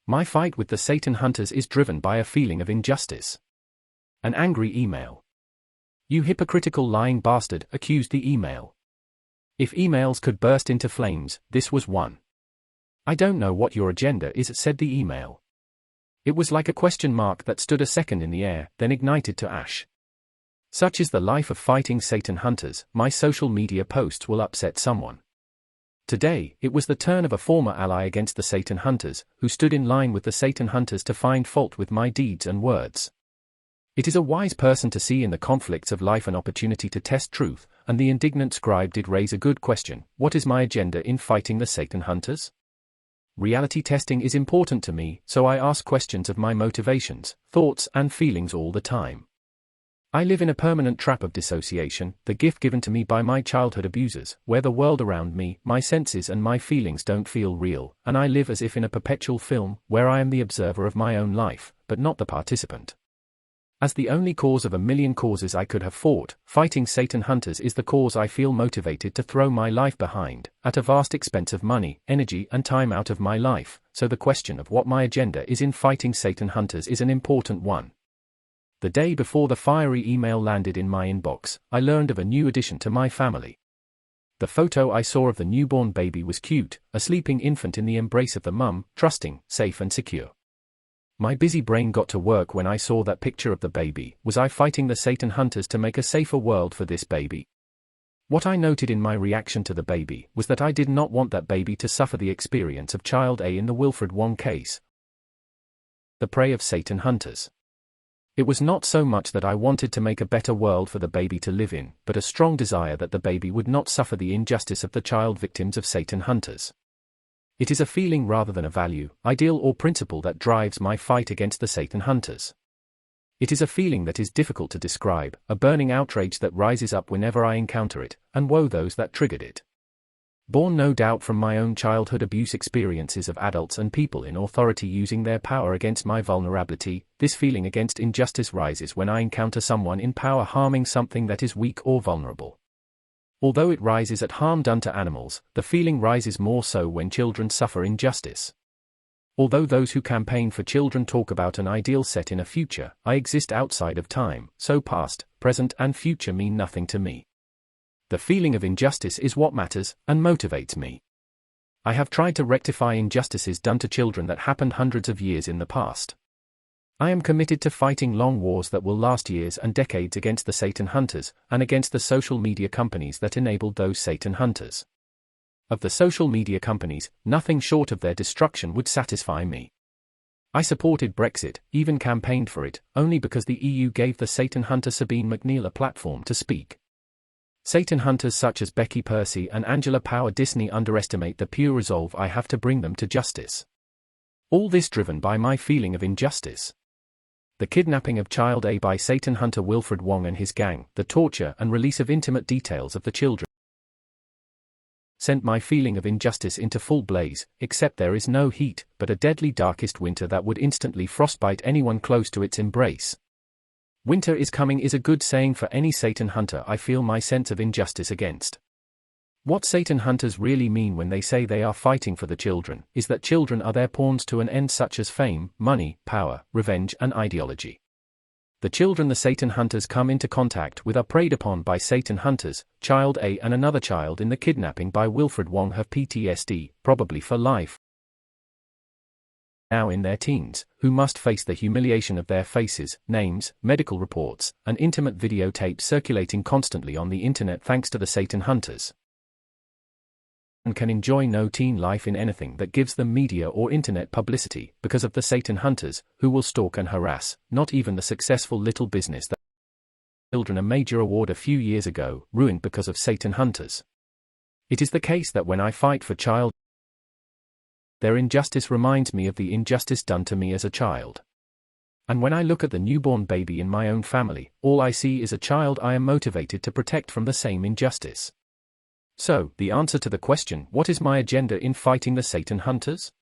My fight with the Satan hunters is driven by a feeling of injustice. An angry email. "You hypocritical lying bastard," accused the email. If emails could burst into flames, this was one. "I don't know what your agenda is," said the email. It was like a question mark that stood a second in the air, then ignited to ash. Such is the life of fighting Satan hunters. My social media posts will upset someone. Today, it was the turn of a former ally against the Satan hunters, who stood in line with the Satan hunters to find fault with my deeds and words. It is a wise person to see in the conflicts of life an opportunity to test truth, and the indignant scribe did raise a good question: what is my agenda in fighting the Satan hunters? Reality testing is important to me, so I ask questions of my motivations, thoughts, and feelings all the time. I live in a permanent trap of dissociation, the gift given to me by my childhood abusers, where the world around me, my senses and my feelings don't feel real, and I live as if in a perpetual film, where I am the observer of my own life, but not the participant. As the only cause of a million causes I could have fought, fighting Satan hunters is the cause I feel motivated to throw my life behind, at a vast expense of money, energy, and time out of my life, so the question of what my agenda is in fighting Satan hunters is an important one. The day before the fiery email landed in my inbox, I learned of a new addition to my family. The photo I saw of the newborn baby was cute, a sleeping infant in the embrace of the mum, trusting, safe and secure. My busy brain got to work when I saw that picture of the baby. Was I fighting the Satan hunters to make a safer world for this baby? What I noted in my reaction to the baby was that I did not want that baby to suffer the experience of Child A in the Wilfred Wong case, the prey of Satan hunters. It was not so much that I wanted to make a better world for the baby to live in, but a strong desire that the baby would not suffer the injustice of the child victims of Satan hunters. It is a feeling rather than a value, ideal or principle that drives my fight against the Satan hunters. It is a feeling that is difficult to describe, a burning outrage that rises up whenever I encounter it, and woe those that triggered it. Born no doubt from my own childhood abuse experiences of adults and people in authority using their power against my vulnerability, this feeling against injustice rises when I encounter someone in power harming something that is weak or vulnerable. Although it rises at harm done to animals, the feeling rises more so when children suffer injustice. Although those who campaign for children talk about an ideal set in a future, I exist outside of time, so past, present and future mean nothing to me. The feeling of injustice is what matters, and motivates me. I have tried to rectify injustices done to children that happened hundreds of years in the past. I am committed to fighting long wars that will last years and decades against the Satan hunters, and against the social media companies that enabled those Satan hunters. Of the social media companies, nothing short of their destruction would satisfy me. I supported Brexit, even campaigned for it, only because the EU gave the Satan hunter Sabine McNeill a platform to speak. Satan hunters such as Becky Percy and Angela Power Disney underestimate the pure resolve I have to bring them to justice. All this driven by my feeling of injustice. The kidnapping of Child A by Satan hunter Wilfred Wong and his gang, the torture and release of intimate details of the children, sent my feeling of injustice into full blaze, except there is no heat, but a deadly darkest winter that would instantly frostbite anyone close to its embrace. Winter is coming is a good saying for any Satan hunter I feel my sense of injustice against. What Satan hunters really mean when they say they are fighting for the children, is that children are their pawns to an end such as fame, money, power, revenge and ideology. The children the Satan hunters come into contact with are preyed upon by Satan hunters. Child A and another child in the kidnapping by Wilfred Wong have PTSD, probably for life, now in their teens, who must face the humiliation of their faces, names, medical reports, and intimate videotapes circulating constantly on the internet thanks to the Satan hunters. And can enjoy no teen life in anything that gives them media or internet publicity, because of the Satan hunters, who will stalk and harass, not even the successful little business that children a major award a few years ago, ruined because of Satan hunters. It is the case that when I fight for child, their injustice reminds me of the injustice done to me as a child. And when I look at the newborn baby in my own family, all I see is a child I am motivated to protect from the same injustice. So, the answer to the question, what is my agenda in fighting the Satan hunters?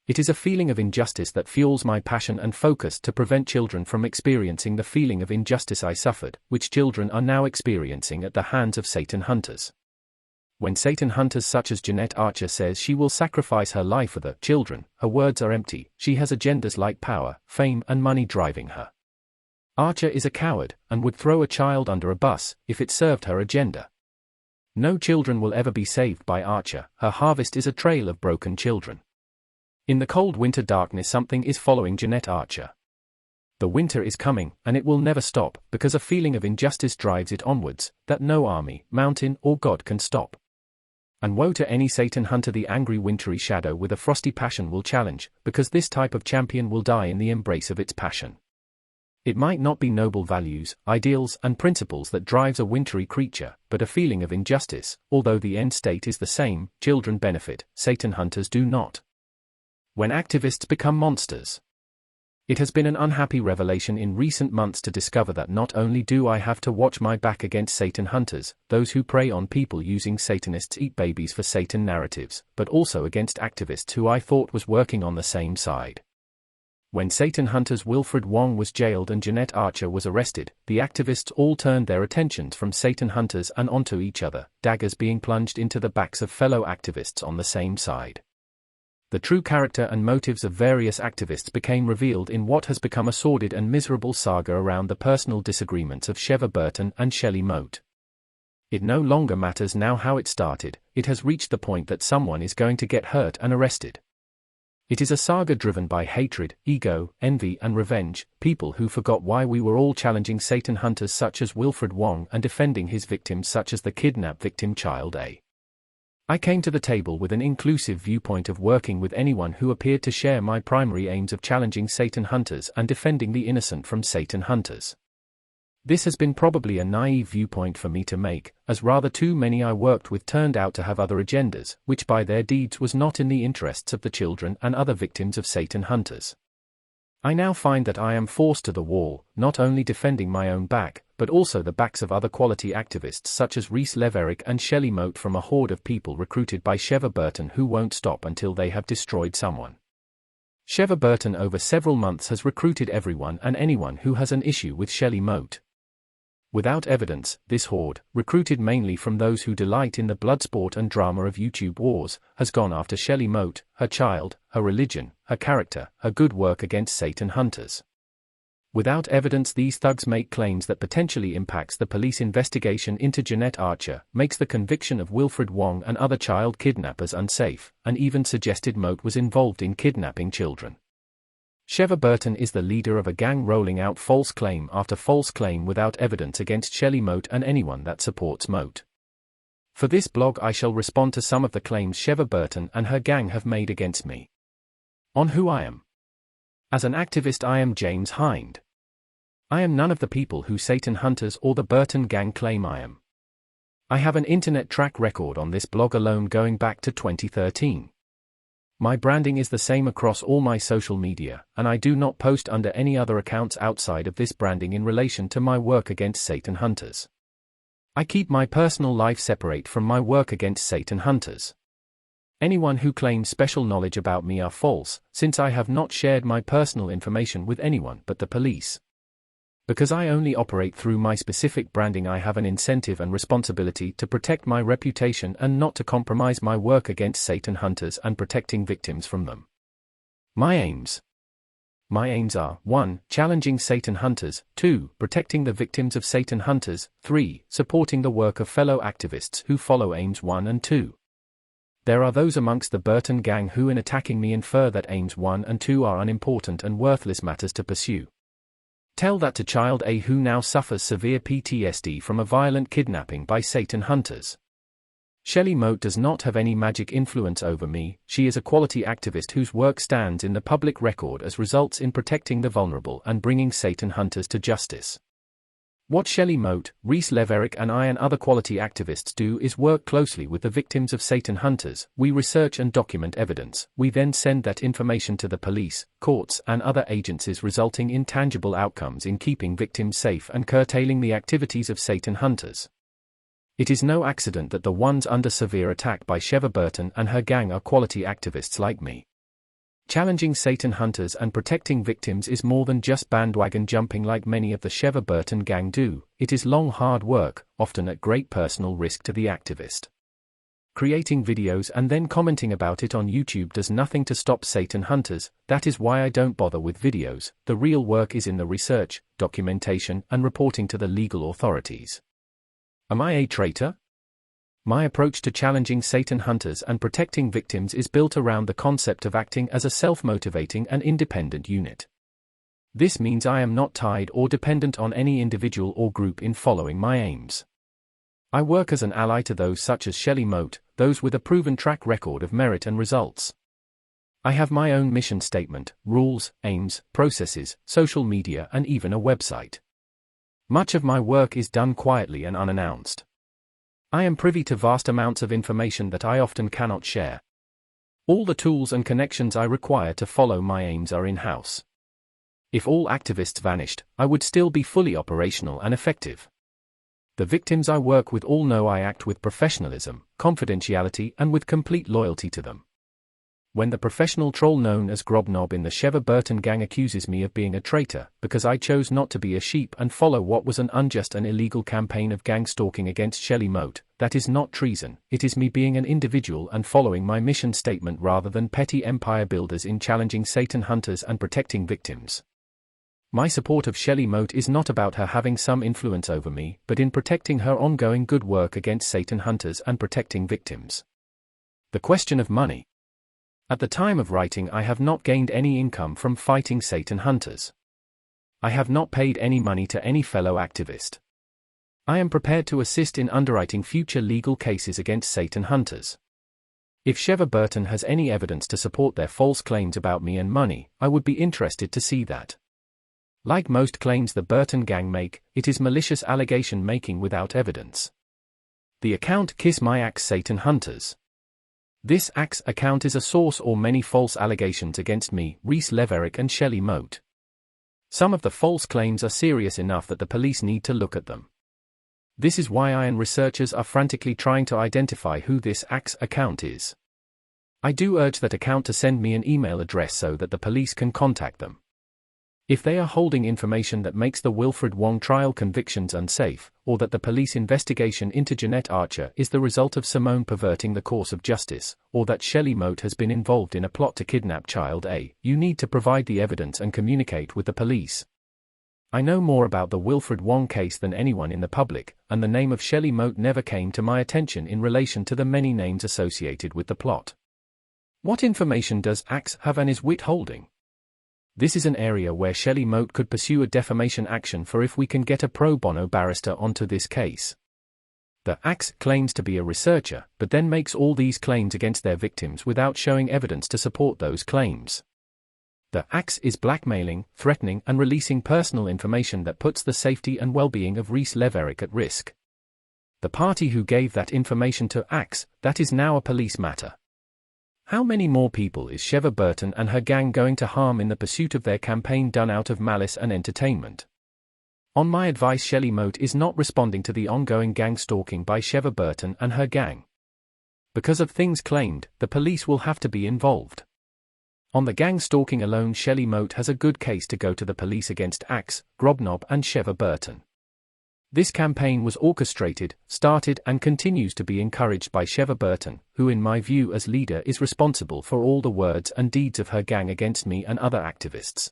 It is a feeling of injustice that fuels my passion and focus to prevent children from experiencing the feeling of injustice I suffered, which children are now experiencing at the hands of Satan hunters. When Satan hunters such as Jeanette Archer says she will sacrifice her life for the children, her words are empty. She has agendas like power, fame, and money driving her. Archer is a coward, and would throw a child under a bus if it served her agenda. No children will ever be saved by Archer. Her harvest is a trail of broken children. In the cold winter darkness, something is following Jeanette Archer. The winter is coming, and it will never stop, because a feeling of injustice drives it onwards, that no army, mountain, or God can stop. And woe to any Satan hunter the angry wintry shadow with a frosty passion will challenge, because this type of champion will die in the embrace of its passion. It might not be noble values, ideals, and principles that drives a wintry creature, but a feeling of injustice. Although the end state is the same, children benefit, Satan hunters do not. When activists become monsters. It has been an unhappy revelation in recent months to discover that not only do I have to watch my back against Satan hunters, those who prey on people using Satanists eat babies for Satan narratives, but also against activists who I thought was working on the same side. When Satan hunters Wilfred Wong was jailed and Jeanette Archer was arrested, the activists all turned their attentions from Satan hunters and onto each other, daggers being plunged into the backs of fellow activists on the same side. The true character and motives of various activists became revealed in what has become a sordid and miserable saga around the personal disagreements of Sheva Burton and Shelley Moat. It no longer matters now how it started, it has reached the point that someone is going to get hurt and arrested. It is a saga driven by hatred, ego, envy, and revenge, people who forgot why we were all challenging Satan hunters such as Wilfred Wong and defending his victims such as the kidnapped victim Child A. I came to the table with an inclusive viewpoint of working with anyone who appeared to share my primary aims of challenging Satan hunters and defending the innocent from Satan hunters. This has been probably a naive viewpoint for me to make, as rather too many I worked with turned out to have other agendas, which by their deeds was not in the interests of the children and other victims of Satan hunters. I now find that I am forced to the wall, not only defending my own back, but also the backs of other quality activists such as Rhys Leverick and Shelley Moat from a horde of people recruited by Sheva Burton who won't stop until they have destroyed someone. Sheva Burton over several months has recruited everyone and anyone who has an issue with Shelley Moat. Without evidence, this horde, recruited mainly from those who delight in the bloodsport and drama of YouTube wars, has gone after Shelley Moat, her child, her religion, her character, her good work against Satan hunters. Without evidence, these thugs make claims that potentially impacts the police investigation into Jeanette Archer, makes the conviction of Wilfred Wong and other child kidnappers unsafe, and even suggested Moat was involved in kidnapping children. Sheva Burton is the leader of a gang rolling out false claim after false claim without evidence against Shelley Moat and anyone that supports Moat. For this blog I shall respond to some of the claims Sheva Burton and her gang have made against me. On who I am. As an activist I am James Hind. I am none of the people who Satan hunters or the Burton gang claim I am. I have an internet track record on this blog alone going back to 2013. My branding is the same across all my social media, and I do not post under any other accounts outside of this branding in relation to my work against Satan hunters. I keep my personal life separate from my work against Satan hunters. Anyone who claims special knowledge about me are false, since I have not shared my personal information with anyone but the police. Because I only operate through my specific branding, I have an incentive and responsibility to protect my reputation and not to compromise my work against Satan hunters and protecting victims from them. My aims. My aims are 1. Challenging Satan hunters, 2. Protecting the victims of Satan hunters, 3. Supporting the work of fellow activists who follow aims 1 and 2. There are those amongst the Burton gang who in attacking me infer that aims 1 and 2 are unimportant and worthless matters to pursue. Tell that to Child A who now suffers severe PTSD from a violent kidnapping by Satan hunters. Shelley Moat does not have any magic influence over me, she is a quality activist whose work stands in the public record as results in protecting the vulnerable and bringing Satan hunters to justice. What Shelley Moat, Rhys Leverick and I and other quality activists do is work closely with the victims of Satan hunters, we research and document evidence, we then send that information to the police, courts and other agencies, resulting in tangible outcomes in keeping victims safe and curtailing the activities of Satan hunters. It is no accident that the ones under severe attack by Sheva Burton and her gang are quality activists like me. Challenging Satan hunters and protecting victims is more than just bandwagon jumping like many of the Sheva Burton gang do, it is long hard work, often at great personal risk to the activist. Creating videos and then commenting about it on YouTube does nothing to stop Satan hunters. That is why I don't bother with videos. The real work is in the research, documentation, and reporting to the legal authorities. Am I a traitor? My approach to challenging Satan hunters and protecting victims is built around the concept of acting as a self-motivating and independent unit. This means I am not tied or dependent on any individual or group in following my aims. I work as an ally to those such as Shelley Moat, those with a proven track record of merit and results. I have my own mission statement, rules, aims, processes, social media, and even a website. Much of my work is done quietly and unannounced. I am privy to vast amounts of information that I often cannot share. All the tools and connections I require to follow my aims are in-house. If all activists vanished, I would still be fully operational and effective. The victims I work with all know I act with professionalism, confidentiality, and with complete loyalty to them. When the professional troll known as Grobnob in the Sheva Burton gang accuses me of being a traitor because I chose not to be a sheep and follow what was an unjust and illegal campaign of gang stalking against Shelley Moat, that is not treason. It is me being an individual and following my mission statement rather than petty empire builders in challenging Satan hunters and protecting victims. My support of Shelley Moat is not about her having some influence over me, but in protecting her ongoing good work against Satan hunters and protecting victims. The question of money. At the time of writing, I have not gained any income from fighting Satan hunters. I have not paid any money to any fellow activist. I am prepared to assist in underwriting future legal cases against Satan hunters. If Sheva Burton has any evidence to support their false claims about me and money, I would be interested to see that. Like most claims the Burton gang make, it is malicious allegation making without evidence. The account Kiss My Axe Satan Hunters. This Axe account is a source or many false allegations against me, Reese Leverick and Shelley Moat. Some of the false claims are serious enough that the police need to look at them. This is why I and researchers are frantically trying to identify who this Axe account is. I do urge that account to send me an email address so that the police can contact them. If they are holding information that makes the Wilfred Wong trial convictions unsafe, or that the police investigation into Jeanette Archer is the result of Simone perverting the course of justice, or that Shelley Moat has been involved in a plot to kidnap child A, you need to provide the evidence and communicate with the police. I know more about the Wilfred Wong case than anyone in the public, and the name of Shelley Moat never came to my attention in relation to the many names associated with the plot. What information does Axe have and is withholding? This is an area where Shelley Moat could pursue a defamation action for if we can get a pro bono barrister onto this case. The Axe claims to be a researcher, but then makes all these claims against their victims without showing evidence to support those claims. The Axe is blackmailing, threatening, and releasing personal information that puts the safety and well-being of Reese Leverick at risk. The party who gave that information to Axe, that is now a police matter. How many more people is Sheva Burton and her gang going to harm in the pursuit of their campaign done out of malice and entertainment? On my advice, Shelley Moat is not responding to the ongoing gang stalking by Sheva Burton and her gang. Because of things claimed, the police will have to be involved. On the gang stalking alone, Shelley Moat has a good case to go to the police against Axe, Grobnob and Sheva Burton. This campaign was orchestrated, started and continues to be encouraged by Sheva Burton, who in my view as leader is responsible for all the words and deeds of her gang against me and other activists.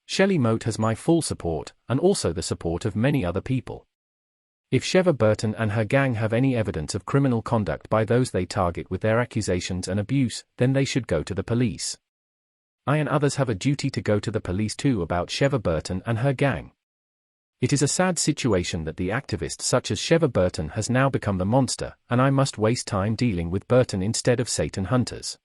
Shelley Moat has my full support, and also the support of many other people. If Sheva Burton and her gang have any evidence of criminal conduct by those they target with their accusations and abuse, then they should go to the police. I and others have a duty to go to the police too about Sheva Burton and her gang. It is a sad situation that the activist such as Sheva Burton has now become the monster, and I must waste time dealing with Burton instead of Satan hunters.